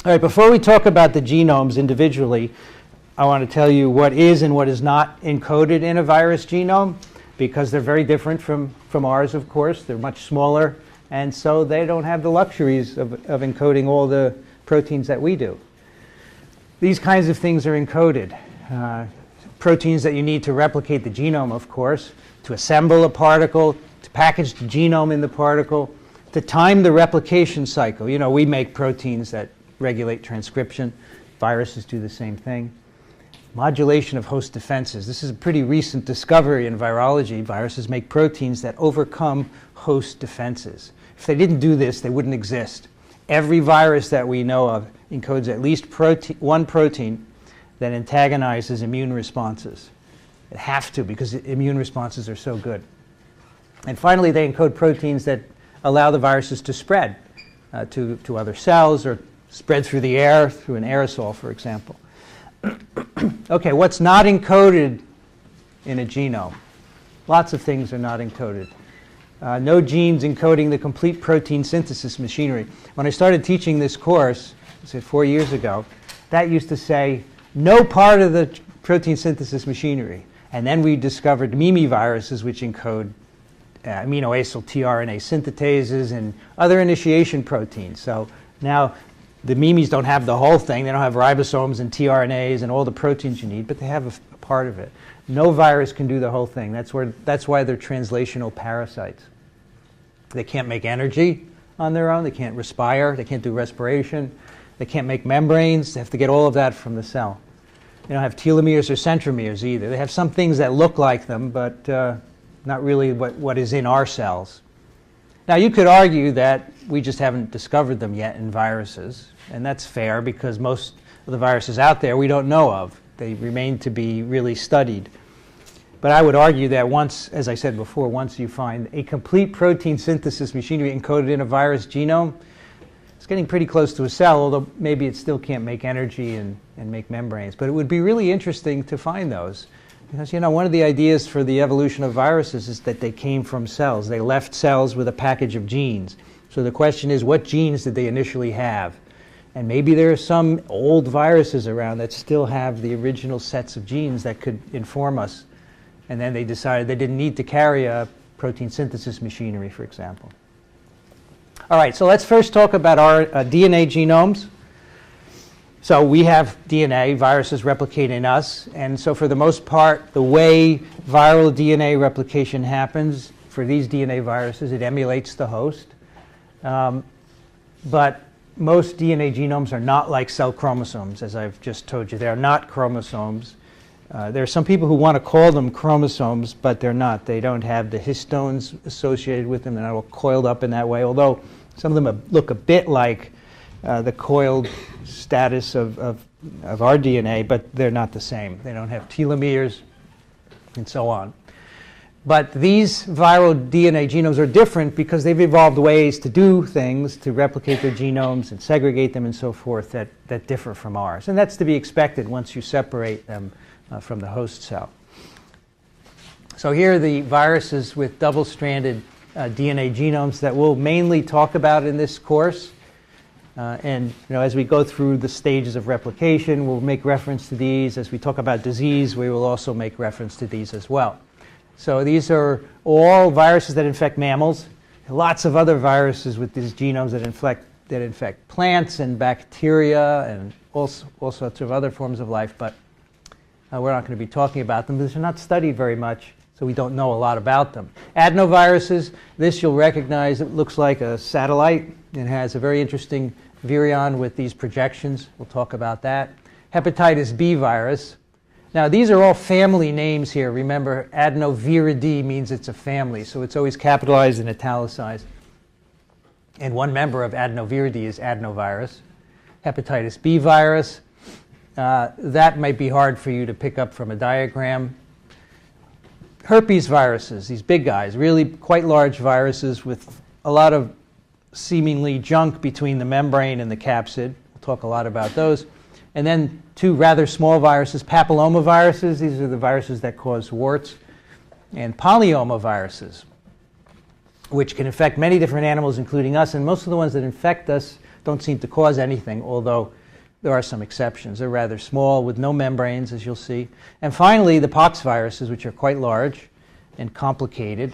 All right, before we talk about the genomes individually, I want to tell you what is and what is not encoded in a virus genome, because they're very different from ours, of course. They're much smaller, and so they don't have the luxuries of encoding all the proteins that we do. These kinds of things are encoded. Proteins that you need to replicate the genome, of course, to assemble a particle, to package the genome in the particle, to time the replication cycle. You know, we make proteins that regulate transcription. Viruses do the same thing. Modulation of host defenses. This is a pretty recent discovery in virology. Viruses make proteins that overcome host defenses. If they didn't do this, they wouldn't exist. Every virus that we know of encodes at least one protein that antagonizes immune responses. It have to, because immune responses are so good. And finally, they encode proteins that allow the viruses to spread to other cells or spread through the air, through an aerosol, for example. Okay, what's not encoded in a genome? Lots of things are not encoded. No genes encoding the complete protein synthesis machinery. When I started teaching this course, say 4 years ago, that used to say no part of the protein synthesis machinery. And then we discovered viruses, which encode amino-acyl tRNA synthetases and other initiation proteins. So now the mimes don't have the whole thing. They don't have ribosomes and tRNAs and all the proteins you need, but they have a part of it. No virus can do the whole thing. That's why they're translational parasites. They can't make energy on their own. They can't respire. They can't do respiration. They can't make membranes. They have to get all of that from the cell. They don't have telomeres or centromeres either. They have some things that look like them, but not really what is in our cells. Now, you could argue that we just haven't discovered them yet in viruses, and that's fair because most of the viruses out there we don't know of. They remain to be really studied. But I would argue that once, as I said before, once you find a complete protein synthesis machinery encoded in a virus genome, it's getting pretty close to a cell, although maybe it still can't make energy and make membranes. But it would be really interesting to find those. Because, you know, one of the ideas for the evolution of viruses is that they came from cells. They left cells with a package of genes. So the question is, what genes did they initially have? And maybe there are some old viruses around that still have the original sets of genes that could inform us. And then they decided they didn't need to carry a protein synthesis machinery, for example. All right, so let's first talk about our DNA genomes. So we have DNA, viruses replicate in us, and so for the most part, the way viral DNA replication happens for these DNA viruses, it emulates the host. But most DNA genomes are not like cell chromosomes, as I've just told you. They are not chromosomes. There are some people who want to call them chromosomes, but they're not. They don't have the histones associated with them. They're not all coiled up in that way, although some of them look a bit like the coiled status of our DNA, but they're not the same. They don't have telomeres and so on. But these viral DNA genomes are different because they've evolved ways to do things, to replicate their genomes and segregate them and so forth that differ from ours. And that's to be expected once you separate them from the host cell. So here are the viruses with double-stranded DNA genomes that we'll mainly talk about in this course. And as we go through the stages of replication, we'll make reference to these. As we talk about disease, we will also make reference to these as well. So these are all viruses that infect mammals. Lots of other viruses with these genomes that infect plants and bacteria and all sorts of other forms of life, but we're not going to be talking about them because they're not studied very much, so we don't know a lot about them. Adenoviruses, this you'll recognize, it looks like a satellite. It has a very interesting virion with these projections. We'll talk about that. Hepatitis B virus. Now, these are all family names here. Remember, adenoviridae means it's a family, so it's always capitalized and italicized. And one member of adenoviridae is adenovirus. Hepatitis B virus, that might be hard for you to pick up from a diagram. Herpes viruses, these big guys, really quite large viruses with a lot of seemingly junk between the membrane and the capsid. We'll talk a lot about those. And then two rather small viruses, papillomaviruses. These are the viruses that cause warts. And polyomaviruses, which can infect many different animals, including us. And most of the ones that infect us don't seem to cause anything, although there are some exceptions. They're rather small with no membranes, as you'll see. And finally, the pox viruses, which are quite large and complicated.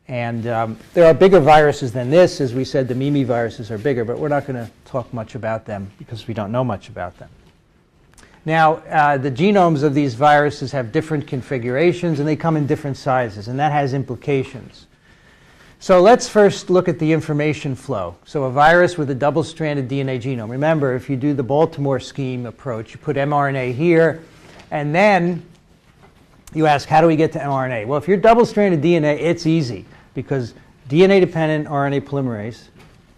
And there are bigger viruses than this. As we said, the Mimi viruses are bigger, but we're not going to talk much about them because we don't know much about them. Now, the genomes of these viruses have different configurations, and they come in different sizes, and that has implications. So let's first look at the information flow. So a virus with a double-stranded DNA genome. Remember, if you do the Baltimore scheme approach, you put mRNA here, and then you ask, how do we get to mRNA? Well, if you're double-stranded DNA, it's easy, because DNA-dependent RNA polymerase,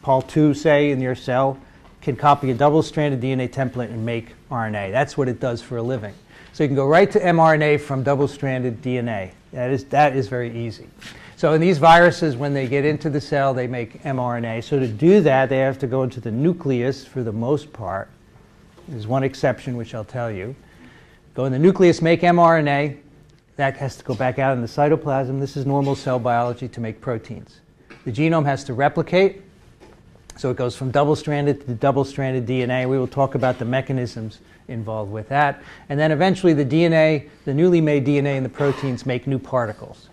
Pol2, say, in your cell, can copy a double-stranded DNA template and make RNA. That's what it does for a living. So you can go right to mRNA from double-stranded DNA. That is very easy. So in these viruses, when they get into the cell, they make mRNA. So to do that, they have to go into the nucleus for the most part. There's one exception, which I'll tell you. Go in the nucleus, make mRNA. That has to go back out in the cytoplasm. This is normal cell biology to make proteins. The genome has to replicate. So it goes from double-stranded to double-stranded DNA. We will talk about the mechanisms involved with that. And then eventually the DNA, the newly made DNA and the proteins make new particles.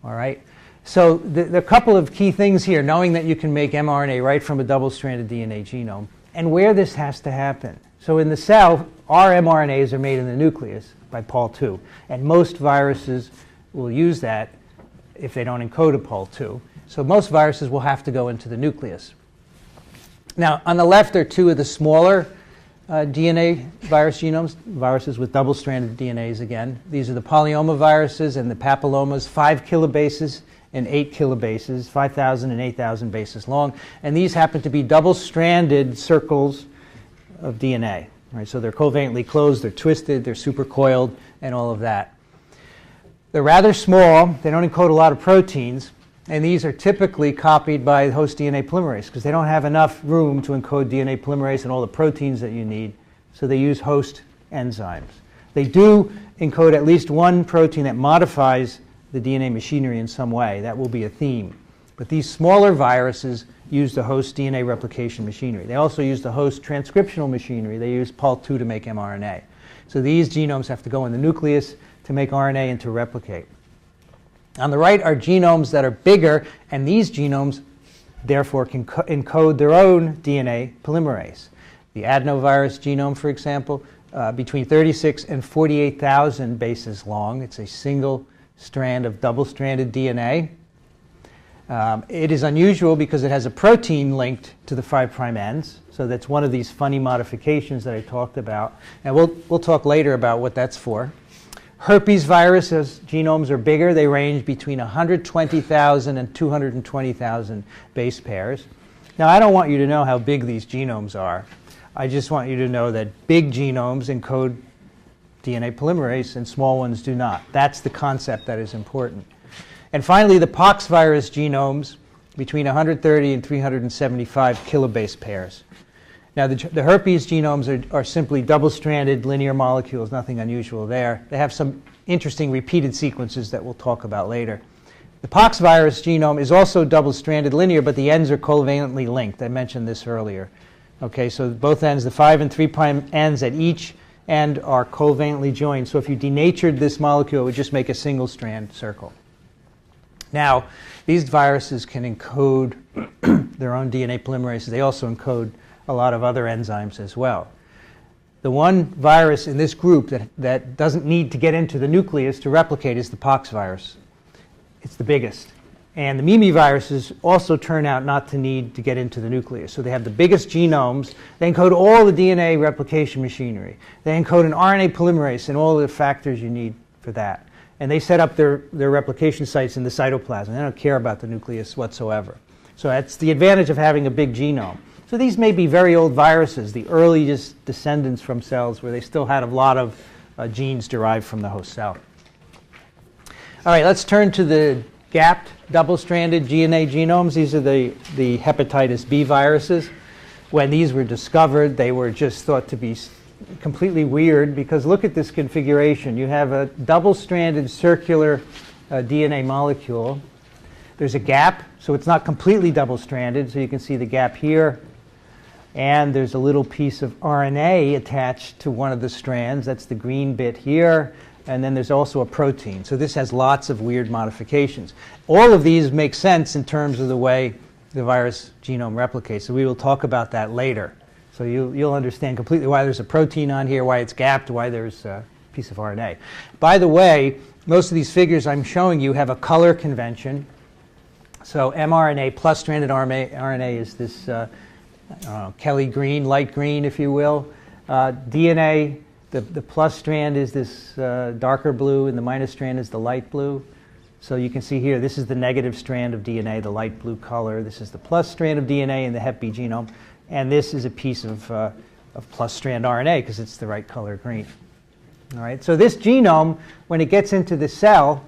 All right? So there are a couple of key things here, knowing that you can make mRNA right from a double-stranded DNA genome, and where this has to happen. So in the cell, our mRNAs are made in the nucleus by Pol2, and most viruses will use that if they don't encode a Pol2. So most viruses will have to go into the nucleus. Now, on the left are two of the smaller DNA virus genomes, viruses with double-stranded DNAs again. These are the polyoma viruses and the papillomas, 5 kilobases and 8 kilobases, 5,000 and 8,000 bases long. And these happen to be double-stranded circles of DNA. Right? So they're covalently closed, they're twisted, they're supercoiled, and all of that. They're rather small, they don't encode a lot of proteins, and these are typically copied by host DNA polymerase because they don't have enough room to encode DNA polymerase and all the proteins that you need, so they use host enzymes. They do encode at least one protein that modifies the DNA machinery in some way. That will be a theme. But these smaller viruses use the host DNA replication machinery. They also use the host transcriptional machinery. They use Pol2 to make mRNA. So these genomes have to go in the nucleus to make RNA and to replicate. On the right are genomes that are bigger, and these genomes, therefore, can encode their own DNA polymerase. The adenovirus genome, for example, between 36 and 48,000 bases long. It's a single strand of double-stranded DNA. It is unusual because it has a protein linked to the 5' ends, so that's one of these funny modifications that I talked about. And we'll talk later about what that's for. Herpes viruses genomes are bigger. They range between 120,000 and 220,000 base pairs. Now, I don't want you to know how big these genomes are. I just want you to know that big genomes encode DNA polymerase and small ones do not. That's the concept that is important. And finally, the pox virus genomes between 130 and 375 kilobase pairs. Now, the herpes genomes are simply double-stranded linear molecules, nothing unusual there. They have some interesting repeated sequences that we'll talk about later. The pox virus genome is also double-stranded linear, but the ends are covalently linked. I mentioned this earlier. Okay, so both ends, the 5' and 3' ends at each end are covalently joined. So if you denatured this molecule, it would just make a single-strand circle. Now, these viruses can encode their own DNA polymerases. They also encode a lot of other enzymes as well. The one virus in this group that doesn't need to get into the nucleus to replicate is the pox virus. It's the biggest. And the Mimi viruses also turn out not to need to get into the nucleus. So they have the biggest genomes. They encode all the DNA replication machinery. They encode an RNA polymerase and all the factors you need for that. And they set up their replication sites in the cytoplasm. They don't care about the nucleus whatsoever. So that's the advantage of having a big genome. So these may be very old viruses, the earliest descendants from cells where they still had a lot of genes derived from the host cell. All right, let's turn to the gapped double-stranded DNA genomes. These are the hepatitis B viruses. When these were discovered, they were just thought to be completely weird because look at this configuration. You have a double-stranded circular DNA molecule. There's a gap, so it's not completely double-stranded, so you can see the gap here. and there's a little piece of RNA attached to one of the strands. That's the green bit here. And then there's also a protein. So this has lots of weird modifications. All of these make sense in terms of the way the virus genome replicates. So we will talk about that later. So you'll understand completely why there's a protein on here, why it's gapped, why there's a piece of RNA. By the way, most of these figures I'm showing you have a color convention. So mRNA plus stranded RNA is this Kelly green, light green, if you will. DNA, the plus strand is this darker blue, and the minus strand is the light blue. So you can see here, this is the negative strand of DNA, the light blue color. This is the plus strand of DNA in the Hep B genome. And this is a piece of plus strand RNA, because it's the right color green. All right, so this genome, when it gets into the cell,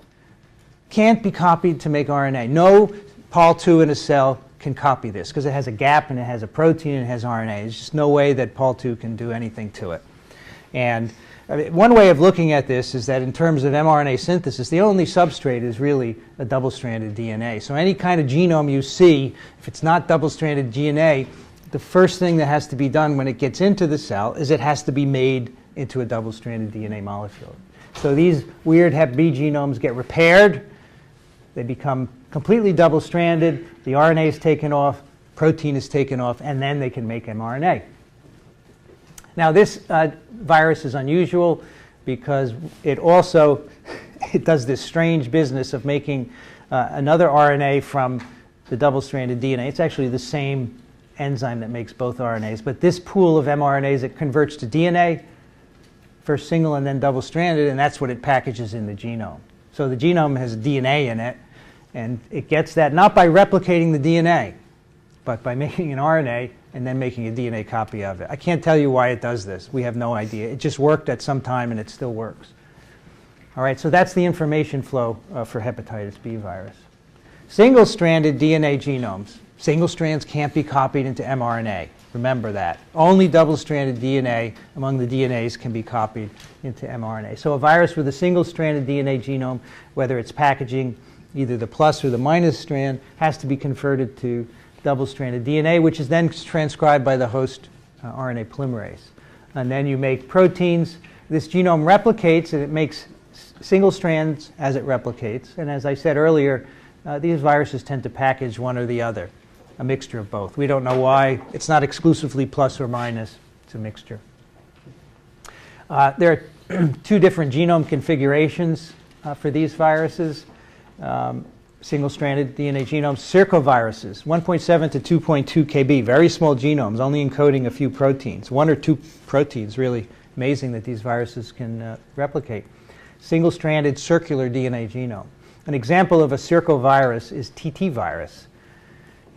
can't be copied to make RNA. No Pol2 in a cell can copy this, because it has a gap, and it has a protein, and it has RNA. There's just no way that Pol2 can do anything to it. And I mean, one way of looking at this is that in terms of mRNA synthesis, the only substrate is really a double-stranded DNA. So any kind of genome you see, if it's not double-stranded DNA, the first thing that has to be done when it gets into the cell is it has to be made into a double-stranded DNA molecule. So these weird Hep B genomes get repaired. They become completely double-stranded. The RNA is taken off, protein is taken off, and then they can make mRNA. Now this virus is unusual because it also it does this strange business of making another RNA from the double-stranded DNA. It's actually the same enzyme that makes both RNAs, but this pool of mRNAs, it converts to DNA, first single and then double-stranded, and that's what it packages in the genome. So the genome has DNA in it, and it gets that not by replicating the DNA, but by making an RNA and then making a DNA copy of it. I can't tell you why it does this. We have no idea. It just worked at some time, and it still works. All right, so that's the information flow for hepatitis B virus. Single-stranded DNA genomes. Single strands can't be copied into mRNA. Remember that. Only double-stranded DNA among the DNAs can be copied into mRNA. So a virus with a single-stranded DNA genome, whether it's packaging either the plus or the minus strand, has to be converted to double-stranded DNA, which is then transcribed by the host RNA polymerase. And then you make proteins. This genome replicates, and it makes single strands as it replicates. And as I said earlier, these viruses tend to package one or the other, a mixture of both. We don't know why. It's not exclusively plus or minus. It's a mixture. There are two different genome configurations for these viruses. Single-stranded DNA genomes, circoviruses, 1.7 to 2.2 kb, very small genomes, only encoding a few proteins, one or two proteins. Really amazing that these viruses can replicate. Single-stranded circular DNA genome. An example of a circovirus is TT virus.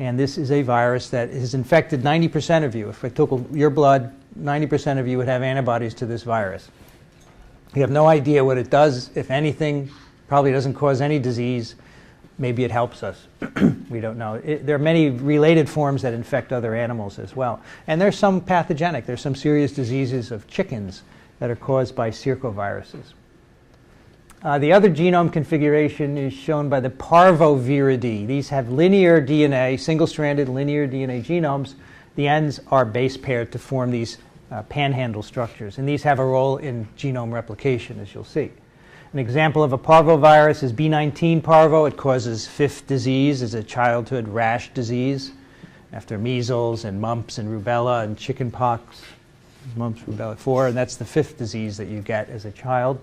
And this is a virus that has infected 90% of you. If I took your blood, 90% of you would have antibodies to this virus. You have no idea what it does, if anything. Probably doesn't cause any disease. Maybe it helps us. We don't know. There are many related forms that infect other animals as well. And there's some pathogenic. There's some serious diseases of chickens that are caused by circoviruses. The other genome configuration is shown by the parvoviridae. These have linear DNA, single-stranded linear DNA genomes. The ends are base paired to form these panhandle structures. And these have a role in genome replication, as you'll see. An example of a parvovirus is B19 parvo. It causes fifth disease, is a childhood rash disease after measles and mumps and rubella and chicken pox, mumps, rubella 4, and that's the fifth disease that you get as a child.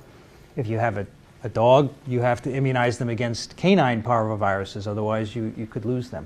If you have a dog, you have to immunize them against canine parvoviruses, otherwise you could lose them.